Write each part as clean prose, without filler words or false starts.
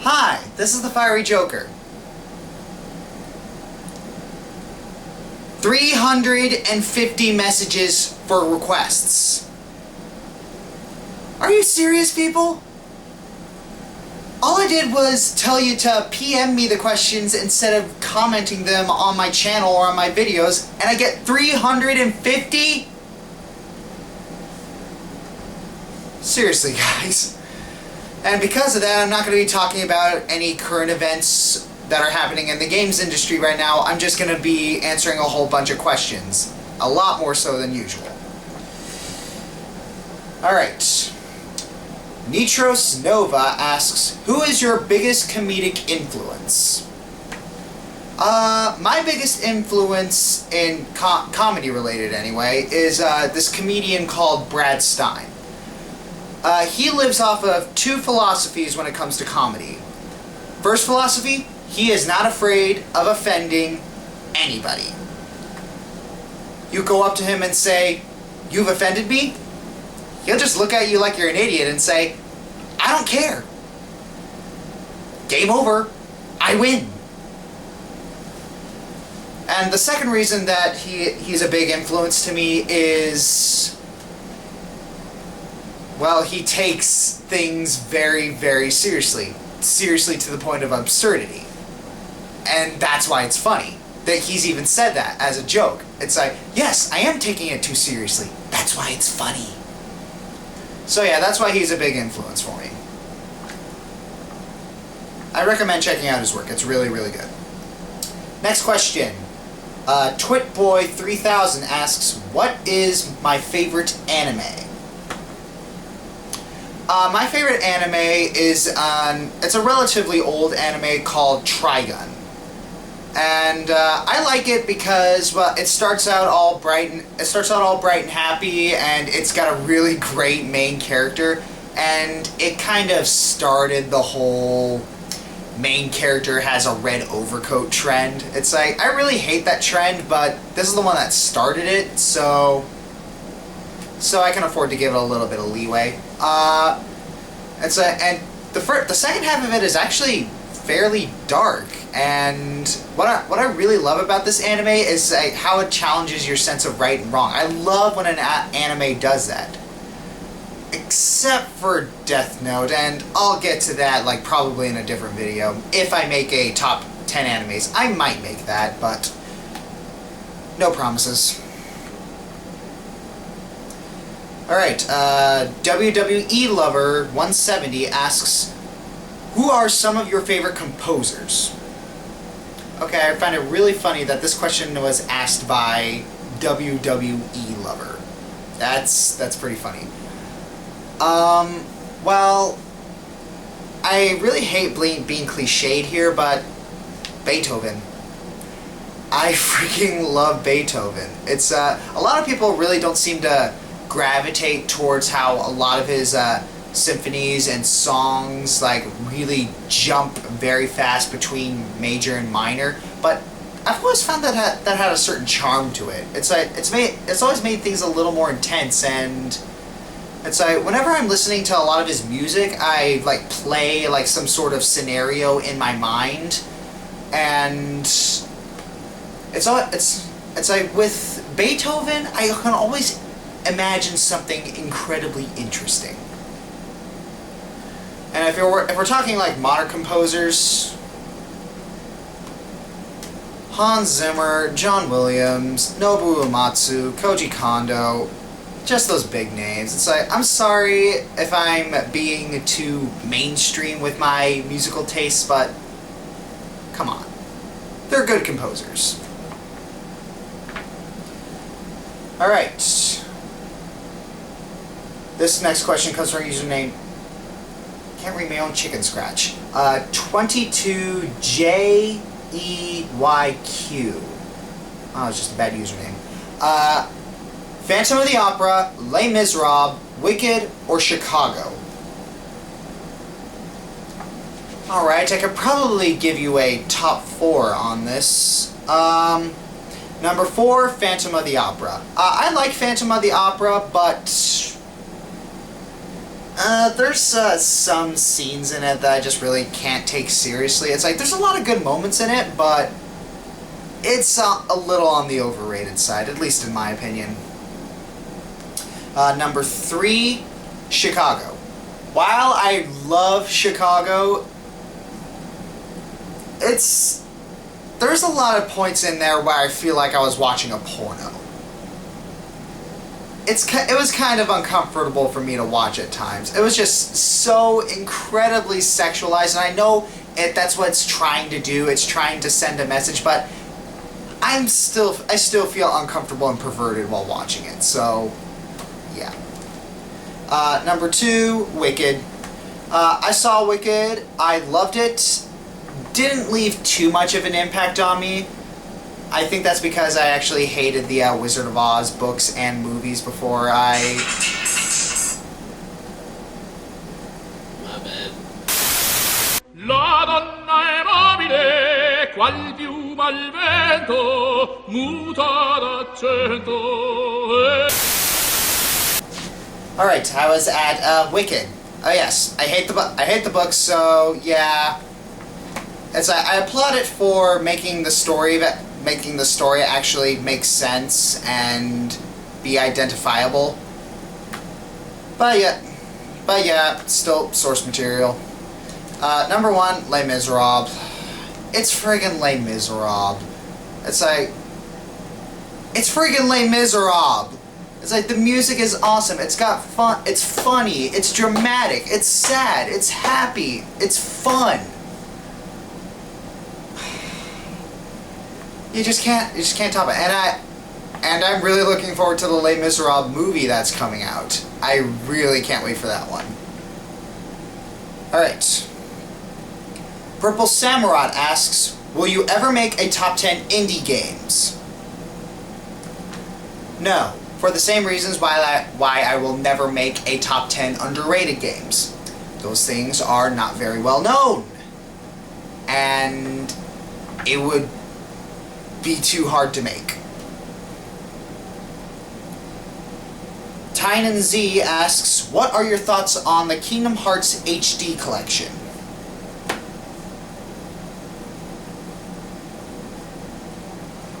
Hi, this is the Fiery Joker. 350 messages for requests. Are you serious, people? All I did was tell you to PM me the questions instead of commenting them on my channel or on my videos, and I get 350? Seriously, guys. And because of that, I'm not going to be talking about any current events that are happening in the games industry right now. I'm just going to be answering a whole bunch of questions. A lot more so than usual. Alright. Nitros Nova asks, who is your biggest comedic influence? My biggest influence in comedy related anyway is this comedian called Brad Stein. He lives off of two philosophies when it comes to comedy. First philosophy, he is not afraid of offending anybody. You go up to him and say, "You've offended me?" He'll just look at you like you're an idiot and say, "I don't care. Game over. I win." And the second reason that he's a big influence to me is, well, he takes things very, very seriously. Seriously to the point of absurdity. And that's why it's funny. That he's even said that as a joke. It's like, yes, I am taking it too seriously. That's why it's funny. So yeah, that's why he's a big influence for me. I recommend checking out his work. It's really, really good. Next question. Twitboy3000 asks, what is my favorite anime? My favorite anime is it's a relatively old anime called Trigun. And I like it because, well, it starts out all bright and happy, and it's got a really great main character, and it kind of started the whole main character has a red overcoat trend. It's like, I really hate that trend, but this is the one that started it, so I can afford to give it a little bit of leeway. And the second half of it is actually fairly dark, and what I really love about this anime is how it challenges your sense of right and wrong. I love when an anime does that. Except for Death Note, and I'll get to that probably in a different video. If I make a top 10 animes, I might make that, but no promises. Alright, WWE Lover 170 asks, who are some of your favorite composers? Okay, I find it really funny that this question was asked by WWE Lover. That's pretty funny. Well, I really hate being cliched here, but Beethoven. I freaking love Beethoven. It's, a lot of people really don't seem to gravitate towards how a lot of his symphonies and songs really jump very fast between major and minor, but I've always found that had a certain charm to it. It's always made things a little more intense, and it's like whenever I'm listening to a lot of his music, I play some sort of scenario in my mind, and it's like with Beethoven, I can always imagine something incredibly interesting. And if we're talking modern composers, Hans Zimmer, John Williams, Nobuo Uematsu, Koji Kondo, just those big names. It's like, I'm sorry if I'm being too mainstream with my musical tastes, but come on. They're good composers. Alright. This next question comes from a username, can't read my own chicken scratch, 22JEYQ. Oh, it's just a bad username. Phantom of the Opera, Les Miserables, Wicked, or Chicago? Alright, I could probably give you a top 4 on this. Number 4, Phantom of the Opera. I like Phantom of the Opera, but There's some scenes in it that I just really can't take seriously. It's like, there's a lot of good moments in it, but it's a little on the overrated side, at least in my opinion. Number 3, Chicago. While I love Chicago, there's a lot of points in there where I feel like I was watching a porno. It was kind of uncomfortable for me to watch at times. It was just so incredibly sexualized, and I know that's what it's trying to do. It's trying to send a message, but I still feel uncomfortable and perverted while watching it. So, yeah. Number 2, Wicked. I saw Wicked. I loved it. Didn't leave too much of an impact on me. I think that's because I actually hated the Wizard of Oz books and movies before I... My bad. La donna è mobile, qual piuma al vento, muta d'accento. Alright, I was at Wicked. Oh yes, I hate the book, so yeah. I applaud it for making the story actually make sense and be identifiable. But yeah, still source material. Number 1, Les Miserables. It's friggin' Les Miserables. It's friggin' Les Miserables. It's like, the music is awesome. It's got fun. It's funny. It's dramatic. It's sad. It's happy. It's fun. You just can't top it. And I'm really looking forward to the Les Miserables movie that's coming out. I really can't wait for that one. Alright. Purple Samurott asks, will you ever make a top 10 indie games? No. For the same reasons why I will never make a top 10 underrated games. Those things are not very well known. And it would be too hard to make. Tynan Z asks, what are your thoughts on the Kingdom Hearts HD collection?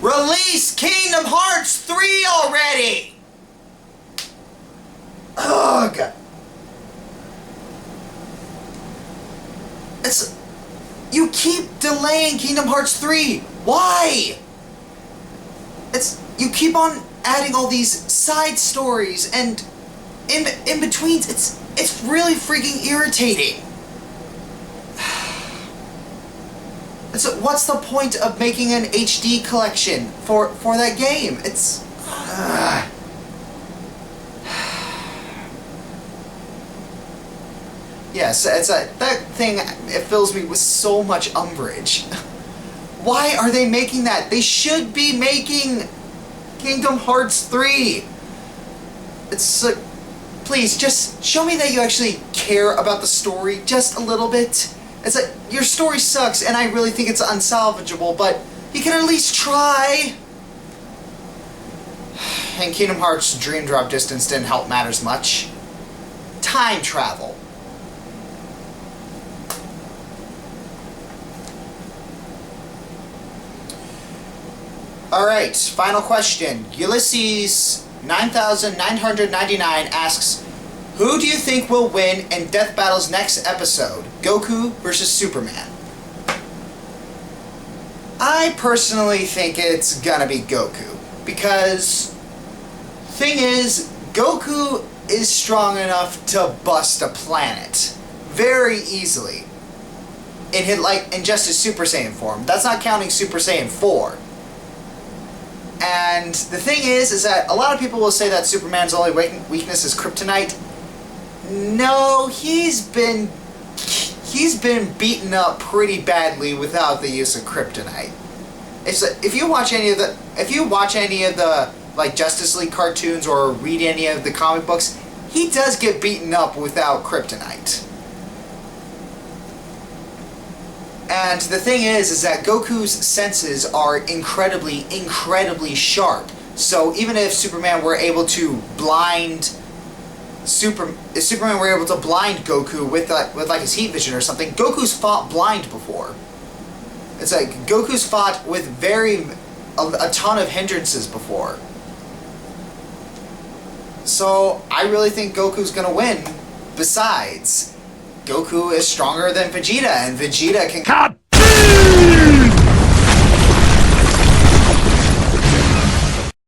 Release Kingdom Hearts 3 already! Ugh! You keep delaying Kingdom Hearts 3! Why? You keep on adding all these side stories and in betweens. It's really freaking irritating. So what's the point of making an HD collection for that game? Yes, that thing, it fills me with so much umbrage. Why are they making that? They should be making Kingdom Hearts 3. Please, just show me that you actually care about the story just a little bit. Your story sucks, and I really think it's unsalvageable, but you can at least try. And Kingdom Hearts Dream Drop Distance didn't help matters much. Time travel. Alright, final question. Ulysses 9999 asks, who do you think will win in Death Battle's next episode? Goku versus Superman? I personally think it's gonna be Goku. Because, thing is, Goku is strong enough to bust a planet very easily. In just his Super Saiyan form. That's not counting Super Saiyan 4. And the thing is that a lot of people will say that Superman's only weakness is kryptonite. No, he's been beaten up pretty badly without the use of kryptonite. If you watch any of the like Justice League cartoons or read any of the comic books, he does get beaten up without kryptonite. And the thing is that Goku's senses are incredibly, incredibly sharp. So even if Superman were able to blind if Superman were able to blind Goku with like his heat vision or something. Goku's fought blind before. It's like Goku's fought with a ton of hindrances before. So I really think Goku's gonna win. Besides, Goku is stronger than Vegeta, and Vegeta can...